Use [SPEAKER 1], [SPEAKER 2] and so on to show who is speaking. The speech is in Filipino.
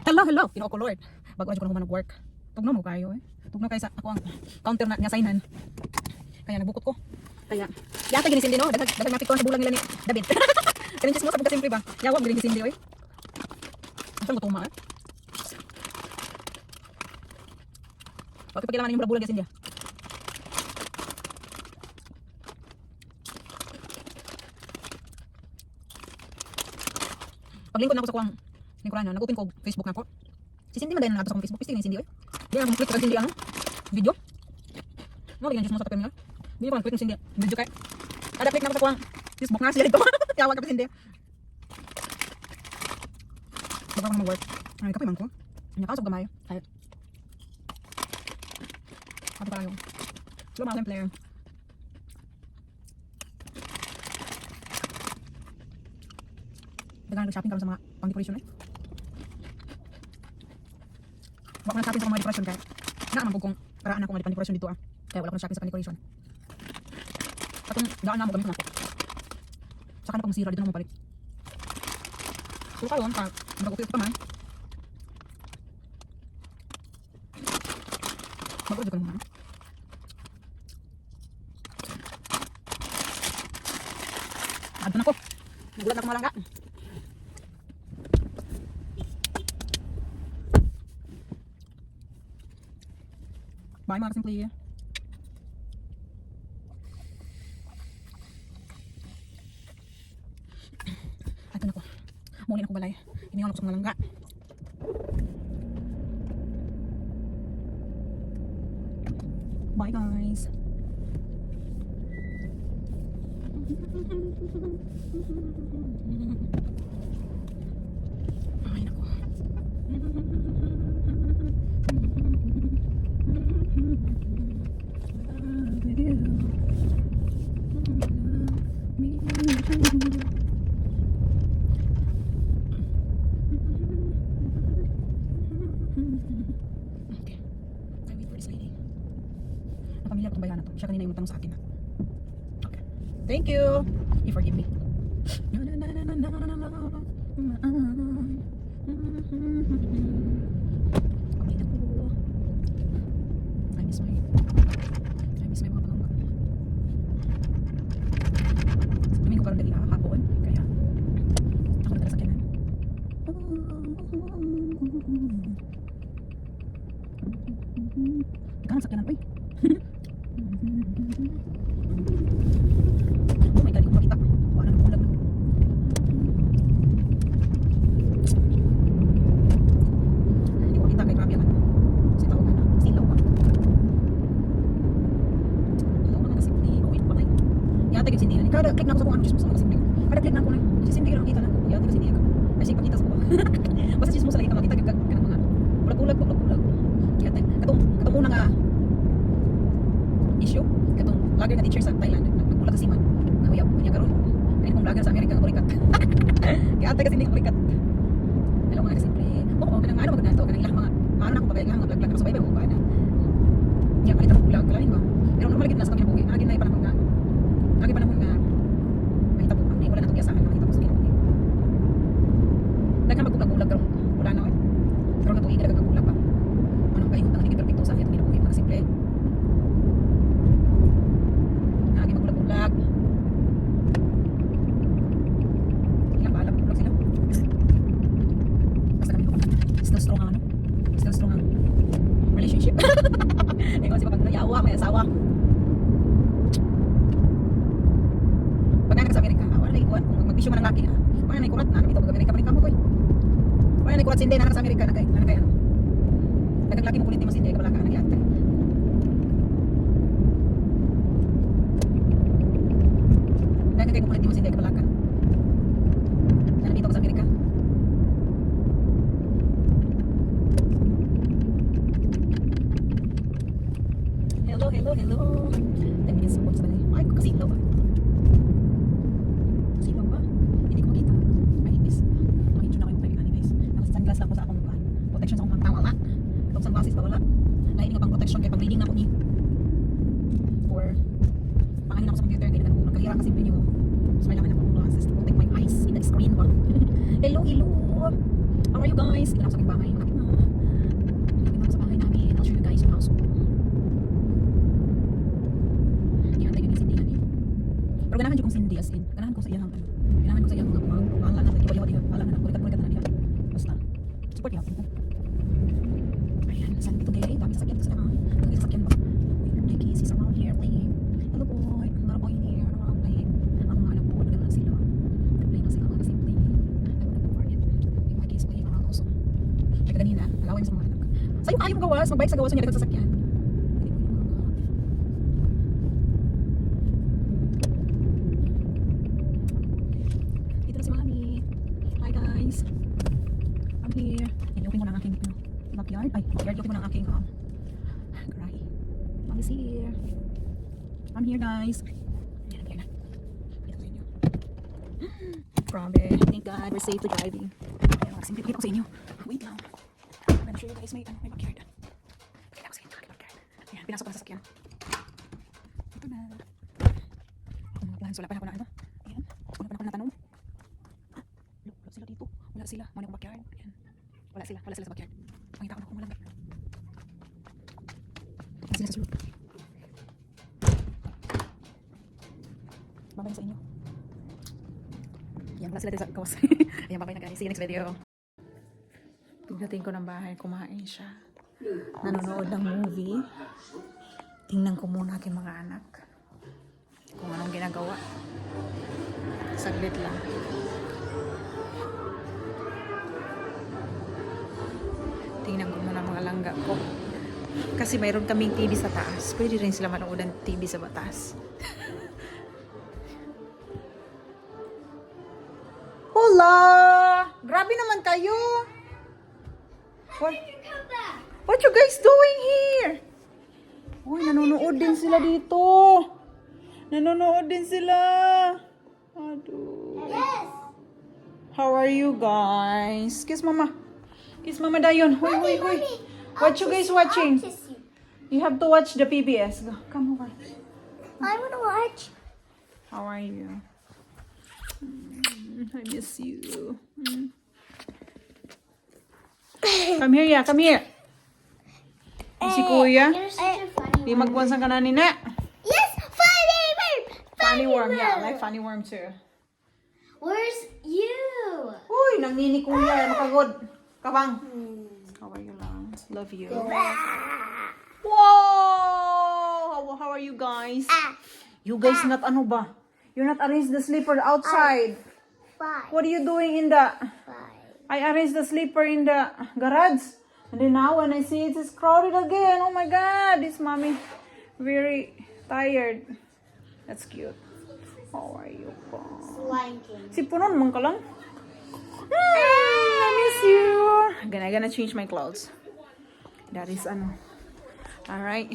[SPEAKER 1] Hello. Ginoo ko Lord. Bago ra ko na mag-work. Tugnaw mo kayo eh. Tugnaw kay sa ako ang counter na nga signan. Kaya nagbukot ko. Kaya yata gini sindi no. Dagdag napit ko sa bulang nila ni David. Kanin mo sa pagka simple ba? Yawa gini sindi oy. Ang tuma eh. Bakit pagkailangan yung bulang sindi? Paglingkod na ako sa kuwang lingkuran na, nag-open ko Facebook na ako. Si Cindy magayon na nagto sa akong Facebook. Pisting ni Cindy oy. Di na complete kag Cindy ang video. Mo rin mo sa tapos niya. Di ko complete ng Cindy video kay. Kada click na ako sa kuwang Facebook na sila dito. Yawa ka pa Cindy. Baka ko mag-work. Ay kape man ko. Nya ka sa gamay. Ay. Apa tayo? Lumayan player. Dagan shopping kami sa mga pang-decoration eh. Wala ko na shopping sa mga decoration kaya naman po kung paraan ako nga pang-decoration dito ah. Kaya wala ko na shopping sa pang-decoration. Atong daan na mo gamit ko na ako. Saka na pang sira dito na mo palit. So karon pa mag-upit pa man. Mag-upit ko naman. Adto na ko. Nagulat na ako malangga. Bye mga kasimple. Ito na ko. Muli na ko balay. Iniwan ako sa mga langga. Bye guys. Ay nako. Okay. I wait for this lady. Ang pamilya ko itong bayan na to. Siya kanina yung magtanong sa akin na. Okay. Thank you. You forgive me. Okay na ko. I miss my mga pangamba. Sabihin ko parang dali hapon. Kaya ako na talaga sa kinan. Ikaw sa kinan. Uy. Oh my God, hindi ko makita. Wala nang ulam na. Hindi ko makita kay grabe ang si tawag na. Silaw ba? Hello mga kasimple. Okay pa kayo. Yata yung Cindy. Kada click na ako sa kung ano chismosa mga kasimple. Kada click na ako na. Si Cindy ka nakita na ako. Yata yung Cindy ka. Ay sige pakita sa ko. Basta chismosa lang kita makita ka ng mga bulag-bulag. Yata. Katong una nga issue. Katong vlogger na teacher sa Thailand. Nagbulag sa Siman. Nahuyaw. Kanya karon. Kaya kong vlogger sa Amerika ang burikat. Kaya ate kasi hindi ko burikat. Hello mga kasimple. Oo, kanang ano maganda ito. Kanang ilang mga ano na akong bagay. Ilang vlog-vlog ako sa baybay. Oo, na. Kaya palit ang vlog. Kalahin ba? Pero normal gid na sa kanya buhay. Nagin na panahon nga. Nagin panahon nga. Mahita po. Hindi wala na ito biyasahan. Mahita po sa kinabuhi. Nagka magbulag-bulag karon. Wala na eh. Karon na ito iga nagbulag pa. Anong kayo? Ang hindi perfecto sa akin. Kinabuhi mga kasimple. Nagin magbulag-bulag. Ilang ba? Alam bulag sila. Basta kami ko. Still strong ang ano? Still strong ang relationship. Ikaw si Papag yawa, may asawa. Pag anak sa Amerika, wala na ikuan. Kung magbisyo man ang laki, wala na ikurat na. Ito, pag Amerika pa rin kamo ko eh. Wala na ikurat sindi na anak sa Amerika. Nakay ano. Dagang laki mo kulit mo sindi, kabalaka, nagyatay. Dagang kayo kulit mo sindi, kabalaka. Dito ko sa Amerika. Hello. 10 minutes po sa bali. Ay, kasilaw ba? Silaw ba? Hindi ko makita. Ay, miss. Makita na ko yung timing guys. Naka-sunglass lang ko sa akong protection sa akong pangtawa wala. Itong sunglasses pa wala. Lain nga pang protection kay pang reading na ko ni. For pangahin ako sa computer kaya nagkalira kasi pinyo. So kailangan ako ng glasses to protect my eyes in the screen ba. Hello. Ang are you guys? Dito na ako sa aking bahay. Malapit na. Malapit na ako sa bahay namin. I'll show you guys yung house ko. Kaya antay yun yung sindihan eh. Pero ganahan dyan kong sindi as in. Ganahan ko sa iyang ano. Ganahan ko sa iyang mga pangalan na iwa-iwa diha. Pangalan na burikat-burikat na diha. Basta. Support niya ako. Ayan. Saan dito gay? Dami sasakyan. Kasi dami sasakyan ba? Weird Dickies is around here playing. Hello boy. Not a boy in here. Around playing. Ang mga anak po. Nagana sila. Nag-play na sila. Kasi play. Yung mga kids playing around also. Kaya kanina. Nag-away mo sa mga anak. Sa'yo ayaw mo gawas. Mag-bike sa gawas niya. Dagang sasakyan. Dito na si Mami. Hi guys. I'm here. I-open mo na ang aking backyard. Ay, backyard. I-open mo na ang aking garahe. Mommy's here. I'm here guys. Ayan, I'm here na. Dito sa inyo. Grabe. Thank God we're safe to driving. Ayan, simple pakita ko sa inyo. Wait lang. I'm gonna show you guys may backyard. Pakita ko sa inyo ang aking backyard. Ayan, pinasok ko na sasakyan. Ito na. Ang mga plants, wala pa na ako na ano. Ayan. Wala pa na ako natanong. Wala sila dito. Wala sila. Muna akong backyard. Ayan. Wala sila sa backyard. Makita ko na kung malangga. Wala sila sa sulod. Babay na sa inyo. Ayan, wala sila dito sa kawas. Ayan, babay na guys. See you next video. Pagdating ko ng bahay, kumain siya. Nanonood ng movie. Tingnan ko muna aking mga anak. Kung anong ginagawa. Saglit lang. Tingnan ko muna mga langga ko. Kasi mayroon kaming TV sa taas. Pwede rin sila manood ng TV sa batas. Hola! Grabe naman kayo! What you guys doing here? Uy, nanonood din sila dito. Nanonood din sila. Aduh. How are you guys? Kiss mama. Kiss mama Dayon. Hoy, hoy, hoy. What you guys watching? You have to watch the PBS. Go, come over.
[SPEAKER 2] I want to watch.
[SPEAKER 1] How are you? I miss you. Come here, yeah. Come here. Si Kuya.
[SPEAKER 2] You're such a funny
[SPEAKER 1] Di magbuwansan ka na nina.
[SPEAKER 2] Yes, funny worm.
[SPEAKER 1] Funny worm, yeah. I like funny worm too.
[SPEAKER 2] Where's you?
[SPEAKER 1] Uy, nangini Kuya. Makagod. Kabang. How are you lang? Love you. Whoa! How are you guys? You guys not ano ba? You're not arrange the sleeper outside.
[SPEAKER 2] Five.
[SPEAKER 1] What are you doing in the... I arranged the sleeper in the garage. And then now when I see it is crowded again. Oh my God. This mommy very tired. That's cute. How are you?
[SPEAKER 2] Swanking.
[SPEAKER 1] Si Punon mong ka lang. I miss you. I'm gonna change my clothes. That is ano. Alright.